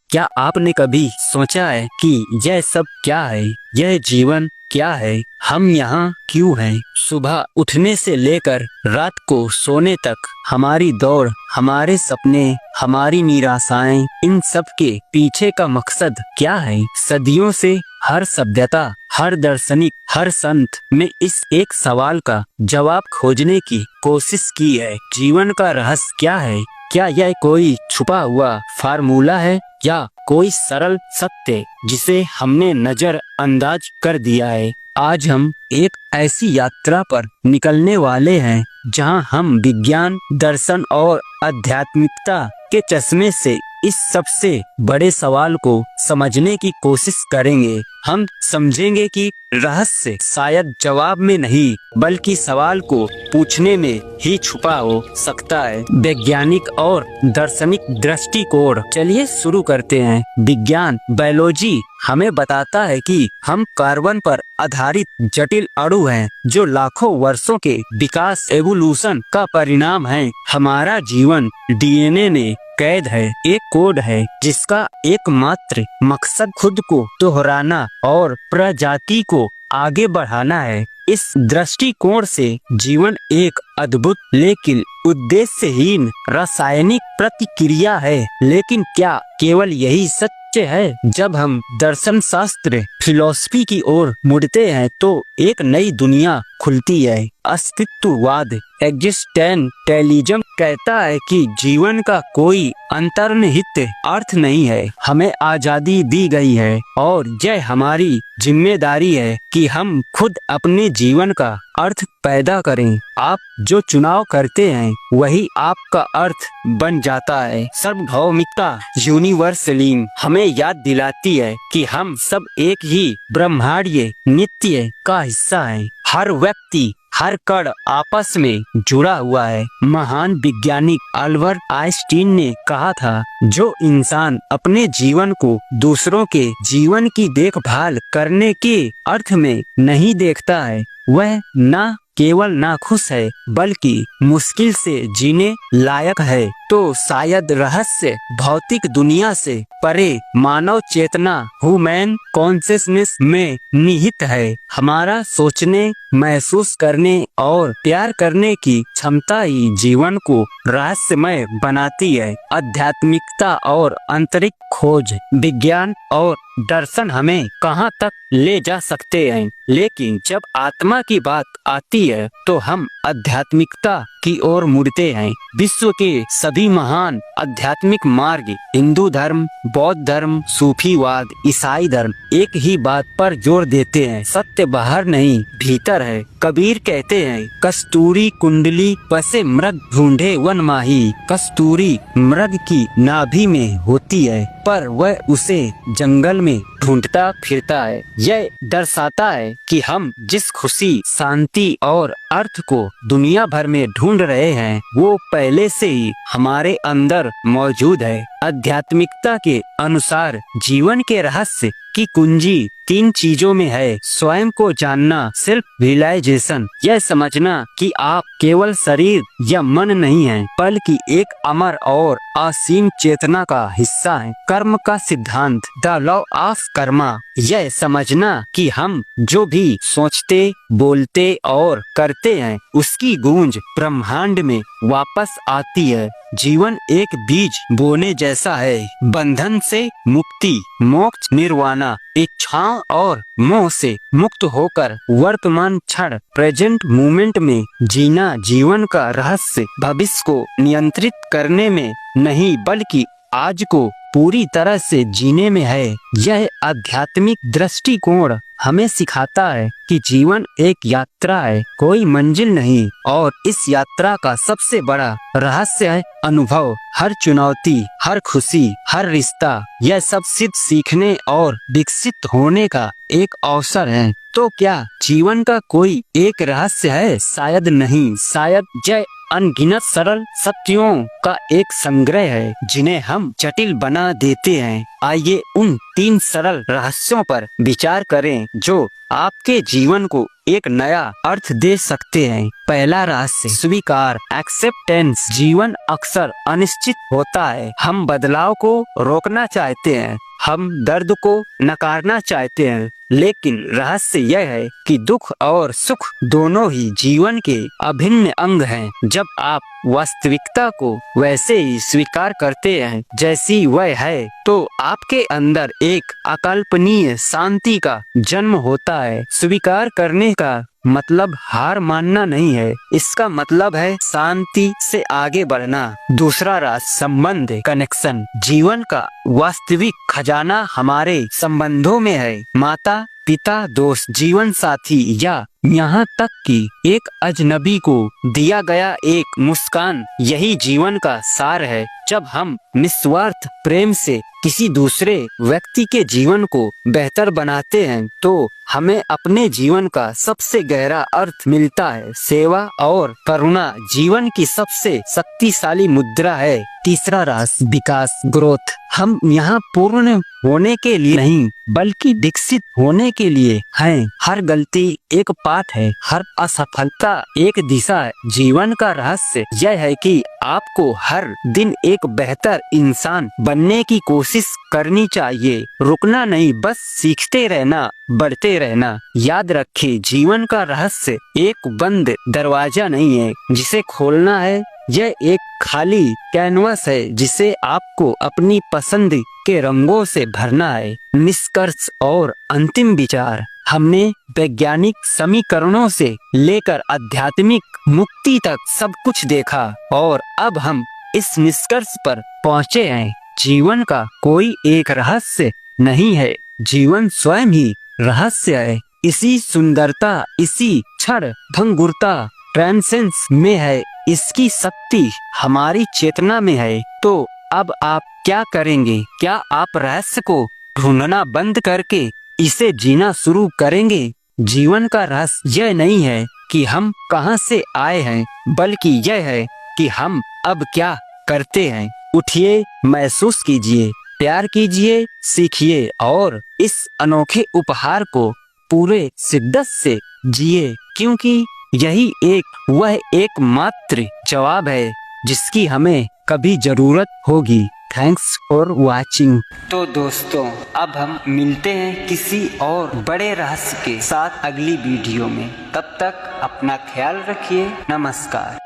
क्या आपने कभी सोचा है कि यह सब क्या है? यह जीवन क्या है? हम यहाँ क्यों हैं? सुबह उठने से लेकर रात को सोने तक हमारी दौड़, हमारे सपने, हमारी निराशाएं, इन सब के पीछे का मकसद क्या है? सदियों से हर सभ्यता, हर दार्शनिक, हर संत में इस एक सवाल का जवाब खोजने की कोशिश की है। जीवन का रहस्य क्या है? क्या यह कोई छुपा हुआ फार्मूला है या कोई सरल सत्य जिसे हमने नजरअंदाज कर दिया है? आज हम एक ऐसी यात्रा पर निकलने वाले हैं जहां हम विज्ञान, दर्शन और आध्यात्मिकता के चश्मे से इस सबसे बड़े सवाल को समझने की कोशिश करेंगे। हम समझेंगे कि रहस्य शायद जवाब में नहीं बल्कि सवाल को पूछने में ही छुपा हो सकता है। वैज्ञानिक और दार्शनिक दृष्टिकोण। चलिए शुरू करते हैं। विज्ञान, बायोलॉजी हमें बताता है कि हम कार्बन पर आधारित जटिल अणु हैं जो लाखों वर्षों के विकास, एवोल्यूशन का परिणाम है। हमारा जीवन डीएनए में कैद है, एक कोड है जिसका एकमात्र मकसद खुद को दोहराना और प्रजाति को आगे बढ़ाना है। इस दृष्टिकोण से जीवन एक अद्भुत लेकिन उद्देश्यहीन रासायनिक प्रतिक्रिया है। लेकिन क्या केवल यही सत्य है? जब हम दर्शन शास्त्र, फिलॉसफी की ओर मुड़ते हैं तो एक नई दुनिया खुलती है। अस्तित्ववाद, एग्जिस्टेंटलिज्म कहता है कि जीवन का कोई अंतर्निहित अर्थ नहीं है। हमें आजादी दी गई है और यह हमारी जिम्मेदारी है कि हम खुद अपने जीवन का अर्थ पैदा करें। आप जो चुनाव करते हैं वही आपका अर्थ बन जाता है। सार्वभौमिकता, यूनिवर्सलिज्म हमें याद दिलाती है कि हम सब एक ही ब्रह्मांडीय नित्य का हिस्सा हैं। हर व्यक्ति, हर कण आपस में जुड़ा हुआ है। महान वैज्ञानिक अल्बर्ट आइंस्टीन ने कहा था, जो इंसान अपने जीवन को दूसरों के जीवन की देखभाल करने के अर्थ में नहीं देखता है वह न केवल नाखुश है बल्कि मुश्किल से जीने लायक है। तो शायद रहस्य भौतिक दुनिया से परे मानव चेतना, ह्यूमन कॉन्शियसनेस में निहित है। हमारा सोचने, महसूस करने और प्यार करने की क्षमता ही जीवन को रहस्यमय बनाती है। आध्यात्मिकता और आंतरिक खोज, विज्ञान और दर्शन हमें कहां तक ले जा सकते हैं, लेकिन जब आत्मा की बात आती है तो हम आध्यात्मिकता की ओर मुड़ते हैं। विश्व के सभी महान आध्यात्मिक मार्ग, हिंदू धर्म, बौद्ध धर्म, सूफीवाद, ईसाई धर्म, एक ही बात पर जोर देते हैं, सत्य बाहर नहीं भीतर है। कबीर कहते हैं, कस्तूरी कुंडली बसे मृग ढूंढे वन माही। कस्तूरी मृग की नाभि में होती है पर वह उसे जंगल में ढूंढता फिरता है। यह दर्शाता है कि हम जिस खुशी, शांति और अर्थ को दुनिया भर में ढूंढ रहे हैं वो पहले से ही हमारे अंदर मौजूद है। आध्यात्मिकता के अनुसार जीवन के रहस्य की कुंजी 3 चीजों में है। स्वयं को जानना, सेल्फ रियलाइजेशन, यह समझना कि आप केवल शरीर या मन नहीं हैं बल्कि एक अमर और असीम चेतना का हिस्सा हैं। कर्म का सिद्धांत, द लॉ ऑफ कर्मा, यह समझना कि हम जो भी सोचते, बोलते और करते हैं उसकी गूंज ब्रह्मांड में वापस आती है। जीवन एक बीज बोने जैसा है। बंधन से मुक्ति, मोक्ष, निर्वाणा, इच्छाओं और मोह से मुक्त होकर वर्तमान क्षण, प्रेजेंट मोमेंट में जीना। जीवन का रहस्य भविष्य को नियंत्रित करने में नहीं बल्कि आज को पूरी तरह से जीने में है। यह आध्यात्मिक दृष्टिकोण हमें सिखाता है कि जीवन एक यात्रा है, कोई मंजिल नहीं, और इस यात्रा का सबसे बड़ा रहस्य है अनुभव। हर चुनौती, हर खुशी, हर रिश्ता, यह सब सिर्फ सीखने और विकसित होने का एक अवसर है। तो क्या जीवन का कोई एक रहस्य है? शायद नहीं। शायद यह अनगिनत सरल सत्यों का एक संग्रह है जिन्हें हम जटिल बना देते हैं। आइए उन 3 सरल रहस्यों पर विचार करें जो आपके जीवन को एक नया अर्थ दे सकते हैं। पहला रहस्य स्वीकार, एक्सेप्टेंस। जीवन अक्सर अनिश्चित होता है। हम बदलाव को रोकना चाहते हैं, हम दर्द को नकारना चाहते हैं, लेकिन रहस्य यह है कि दुख और सुख दोनों ही जीवन के अभिन्न अंग हैं। जब आप वास्तविकता को वैसे ही स्वीकार करते हैं जैसी वह है, तो आपके अंदर एक अकल्पनीय शांति का जन्म होता है। स्वीकार करने का मतलब हार मानना नहीं है, इसका मतलब है शांति से आगे बढ़ना। दूसरा राज संबंध, कनेक्शन। जीवन का वास्तविक खजाना हमारे संबंधों में है। माता पिता, दोस्त, जीवन साथी या यहाँ तक कि एक अजनबी को दिया गया एक मुस्कान, यही जीवन का सार है। जब हम निस्वार्थ प्रेम से किसी दूसरे व्यक्ति के जीवन को बेहतर बनाते हैं, तो हमें अपने जीवन का सबसे गहरा अर्थ मिलता है। सेवा और करुणा जीवन की सबसे शक्तिशाली मुद्रा है। तीसरा राज विकास, ग्रोथ। हम यहाँ पूर्ण होने के लिए नहीं, बल्कि विकसित होने के लिए हैं। हर गलती एक पाठ है, हर असफलता एक दिशा है। जीवन का रहस्य यह है कि आपको हर दिन एक बेहतर इंसान बनने की कोशिश करनी चाहिए। रुकना नहीं, बस सीखते रहना, बढ़ते रहना। याद रखिए, जीवन का रहस्य एक बंद दरवाजा नहीं है जिसे खोलना है, यह एक खाली कैनवस है जिसे आपको अपनी पसंद के रंगों से भरना है। निष्कर्ष और अंतिम विचार। हमने वैज्ञानिक समीकरणों से लेकर आध्यात्मिक मुक्ति तक सब कुछ देखा, और अब हम इस निष्कर्ष पर पहुँचे हैं, जीवन का कोई एक रहस्य नहीं है, जीवन स्वयं ही रहस्य है। इसी सुंदरता, इसी क्षण भंगुरता, ट्रांसेंस में है, इसकी शक्ति हमारी चेतना में है। तो अब आप क्या करेंगे? क्या आप रहस्य को ढूंढना बंद करके इसे जीना शुरू करेंगे? जीवन का रहस्य यह नहीं है कि हम कहां से आए हैं, बल्कि यह है कि हम अब क्या करते हैं। उठिए, महसूस कीजिए, प्यार कीजिए, सीखिए और इस अनोखे उपहार को पूरे शिद्दत से जिए, क्योंकि यही वह एकमात्र जवाब है जिसकी हमें कभी जरूरत होगी। Thanks for watching. तो दोस्तों, अब हम मिलते हैं किसी और बड़े रहस्य के साथ अगली वीडियो में। तब तक अपना ख्याल रखिए। नमस्कार।